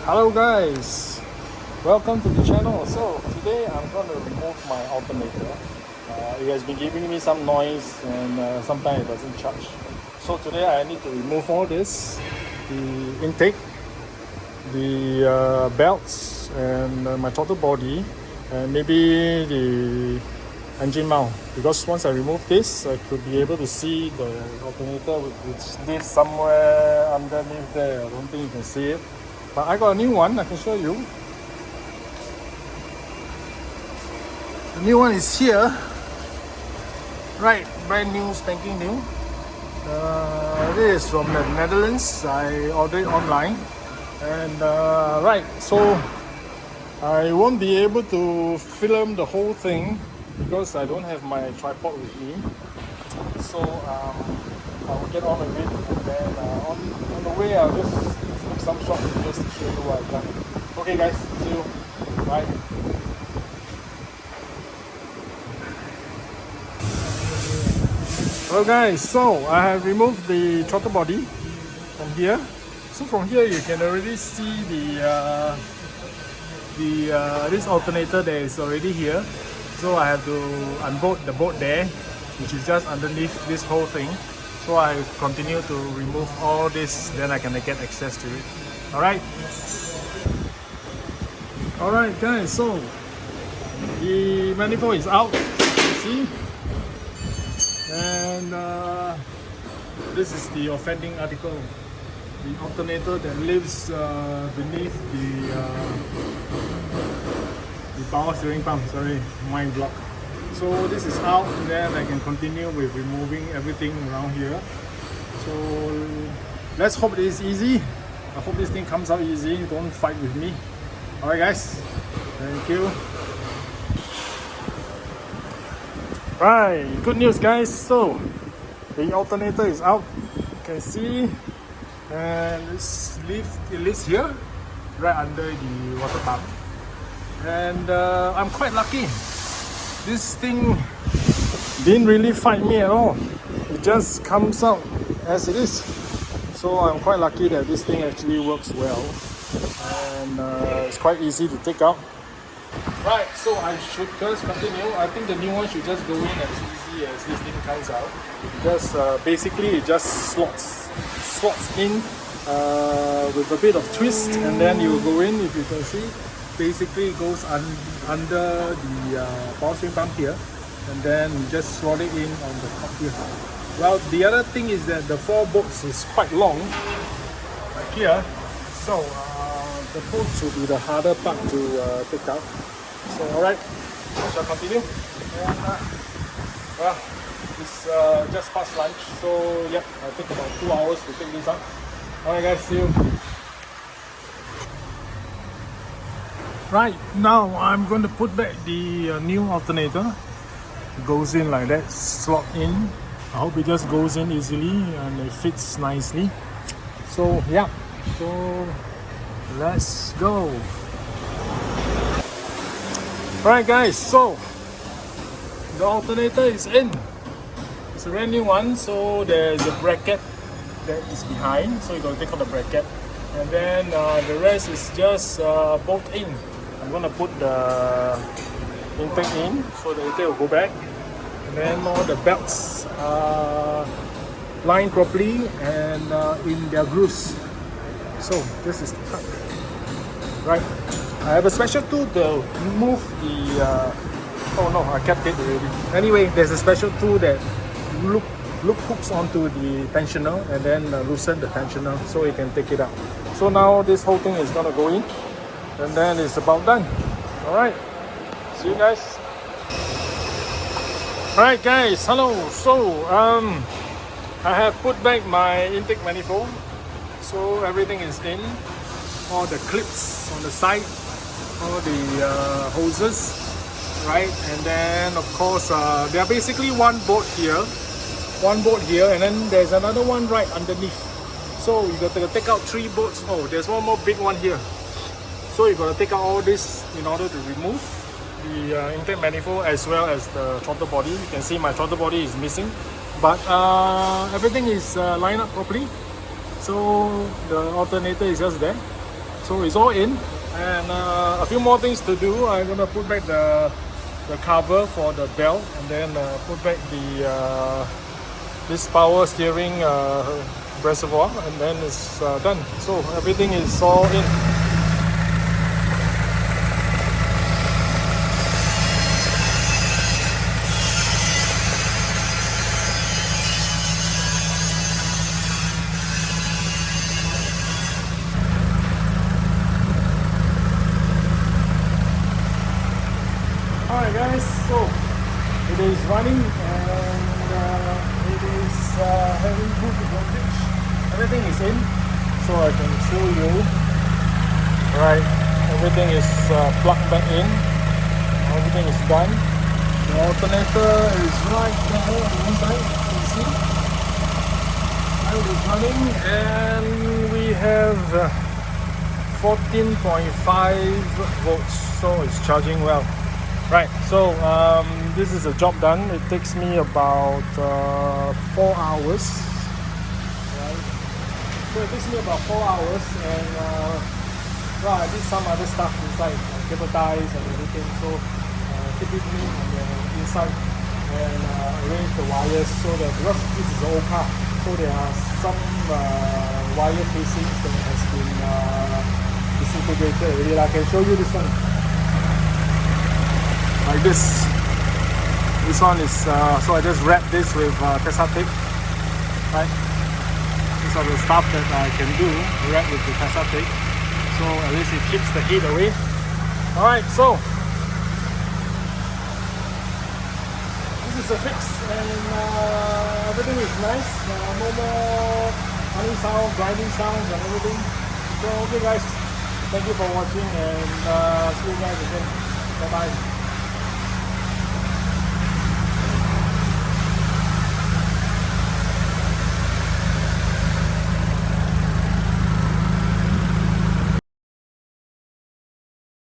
Hello guys, welcome to the channel. So today I'm going to remove my alternator. It has been giving me some noise and sometimes it doesn't charge. So today I need to remove all this, the intake, the belts and my throttle body and maybe the engine mount, because once I remove this I could be able to see the alternator which lives somewhere underneath there. I don't think you can see it. But I got a new one, I can show you. The new one is here. Right, brand new, spanking new. This is from the Netherlands. I ordered it online. And right, so I won't be able to film the whole thing because I don't have my tripod with me. So I will get on with it, and then on the way I'll just take some short videos to show you what I've done. Okay guys, see you. Bye. Hello guys, so I have removed the throttle body from here. So from here you can already see this alternator that is already here. So I have to unbolt the bolt there, which is just underneath this whole thing. So I continue to remove all this, then I can get access to it. Alright guys, so the manifold is out, you see, and this is the offending article, the alternator that lives beneath the power steering pump, mind block. So this is out, then I can continue with removing everything around here. So let's hope it is easy. I hope this thing comes out easy, don't fight with me. Alright guys, thank you. Right, good news guys. So the alternator is out, you can see, and it lives here, right under the water pump. And I'm quite lucky. This thing didn't really fight me at all. It just comes out as it is. So I'm quite lucky that this thing actually works well. And it's quite easy to take out. Right, so I should just continue. I think the new one should just go in as easy as this thing comes out. Because basically it just slots in with a bit of twist, and then you go in, if you can see. Basically it goes under the power steering pump here, and then we just slot it in on the top here. Well, the other thing is that the 4 bolts is quite long, like here, so the bolts will be the harder part to take out. So alright, I shall continue. And well, it's just past lunch, so yep, I'll take about 2 hours to take this out. Alright guys, see you. Right, now I'm going to put back the new alternator. It goes in like that, slot in. I hope it just goes in easily and it fits nicely. So yeah, so let's go. Right guys, so the alternator is in. It's a brand new one, so there's a bracket that is behind, so you're going to take out the bracket. And then the rest is just bolt in. I'm going to put the intake in, so the intake will go back. And then all the belts are lined properly and in their grooves. So this is the cut. Right. I have a special tool to remove the... oh no, I kept it already. Anyway, there's a special tool that loop hooks onto the tensioner and then loosen the tensioner so you can take it out. So now this whole thing is going to go in. And then it's about done. Alright, see you guys. Alright guys, hello. So I have put back my intake manifold, so everything is in. All the clips on the side, all the hoses, right? And then of course there are basically one bolt here, and then there's another one right underneath. So you got to take out 3 bolts. Oh, there's one more big one here. So you got to take out all this in order to remove the intake manifold as well as the throttle body. You can see my throttle body is missing, but everything is lined up properly. So the alternator is just there. So it's all in, and a few more things to do. I'm gonna put back the cover for the belt, and then put back the this power steering reservoir, and then it's done. So everything is all in. Alright guys, so it is running and it is having good voltage. Everything is in, so I can show you. Right, everything is plugged back in. Everything is done. The alternator is right there on the inside, you can see. Now it is running and we have 14.5 volts, so it's charging well. Right, so this is a job done. It takes me about 4 hours. Right, so it takes me about 4 hours, and well, I did some other stuff inside, cable ties and everything. So keep it me on the inside and arrange the wires so that, because this is an old car, so there are some wire casings that has been disintegrated already. I can show you this one. Like this one is so I just wrap this with Tessa tape, right? These are the stuff that I can do, wrap with the Tessa tape, so at least it keeps the heat away. Alright, so this is a fix, and everything is nice. No more running sound, grinding sounds and everything. So okay guys, thank you for watching, and see you guys again. Bye bye.